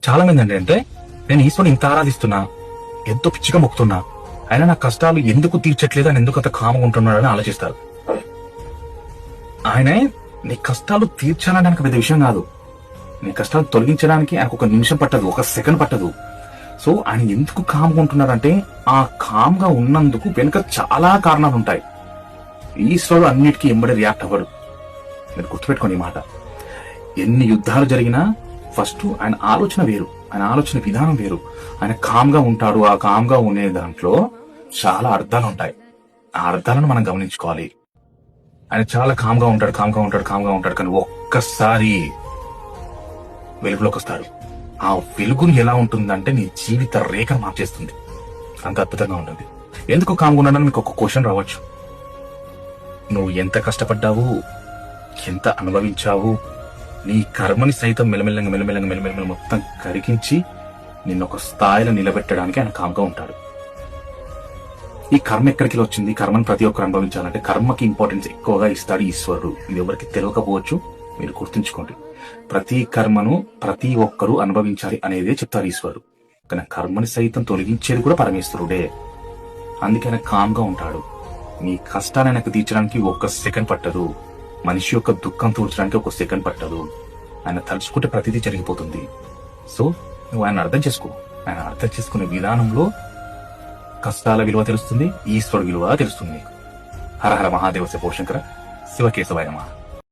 చాలా మంది అంటే నేను ఈశ్వరుని ఇంత ఆరాధిస్తున్నా, ఎంతో పిచ్చిగా మొక్కుతున్నా, ఆయన నా కష్టాలు ఎందుకు తీర్చట్లేదు అని ఎందుకు అంత కామగా ఉంటున్నాడని ఆలోచిస్తారు. ఆయనే నీ కష్టాలు తీర్చాలడానికి పెద్ద విషయం కాదు, నీ కష్టాలు తొలగించడానికి ఆయనకు ఒక నిమిషం పట్టదు, ఒక సెకండ్ పట్టదు. సో ఆయన ఎందుకు కామ్గా ఉంటున్నారంటే ఆ కామ్గా ఉన్నందుకు వెనుక చాలా కారణాలు ఉంటాయి. ఈశ్వరుడు అన్నిటికీ ఎంబడి రియాక్ట్ అవ్వడు. మీరు గుర్తుపెట్టుకోండి ఈ మాట. ఎన్ని యుద్ధాలు జరిగినా ఫస్ట్ ఆయన ఆలోచన వేరు, ఆయన ఆలోచన విధానం వేరు. ఆయన కామ్గా ఉంటాడు. ఆ కామ్గా ఉండే దాంట్లో చాలా అర్థాలు ఉంటాయి. ఆ అర్థాలను మనం గమనించుకోవాలి. ఆయన చాలా కామ్గా ఉంటాడు, కామ్గా ఉంటాడు, కామ్గా ఉంటాడు, కానీ ఒక్కసారి వెలుగులోకి వస్తాడు. ఆ వెలుగుని ఎలా ఉంటుందంటే నీ జీవిత రేఖను మార్చేస్తుంది. అంత అద్భుతంగా ఉంటుంది. ఎందుకు కామ్గా ఉన్నాడని మీకు ఒక క్వశ్చన్ రావచ్చు. నువ్వు ఎంత కష్టపడ్డావు, ఎంత అనుభవించావు, నీ కర్మని సైతం మెల్లమెల్లగా మొత్తం కరిగించి నిన్ను ఒక స్థాయిలో నిలబెట్టడానికి ఆయన కామ్గా ఉంటాడు. ఈ కర్మ ఎక్కడికి వచ్చింది? కర్మను ప్రతి ఒక్కరు అనుభవించాలంటే కర్మకి ఇంపార్టెన్స్ ఎక్కువగా ఇస్తాడు ఈశ్వరుడు. ఇది ఎవరికి తెలియకపోవచ్చు, మీరు గుర్తుంచుకోండి. ప్రతి కర్మను ప్రతి ఒక్కరూ అనుభవించాలి అనేదే చెప్తారు ఈశ్వరుడు. కానీ కర్మని సైతం తొలగించేది కూడా పరమేశ్వరుడే. అందుకే ఆయన కామ్గా ఉంటాడు. నీ కష్టాన్ని ఆయనకు తీర్చడానికి ఒక్క సెకండ్ పట్టదు. మనిషి యొక్క దుఃఖం తూర్చడానికి ఒక సెకండ్ పట్టదు. ఆయన తలుచుకుంటే ప్రతిదీ జరిగిపోతుంది. సో నువ్వు ఆయన అర్థం చేసుకో. ఆయన అర్థం చేసుకునే విధానంలో కష్టాల విలువ తెలుస్తుంది, ఈశ్వరుడు విలువ తెలుస్తుంది. హర హర మహాదేవ శంభో శంకర, శివకేశవాయ నమః.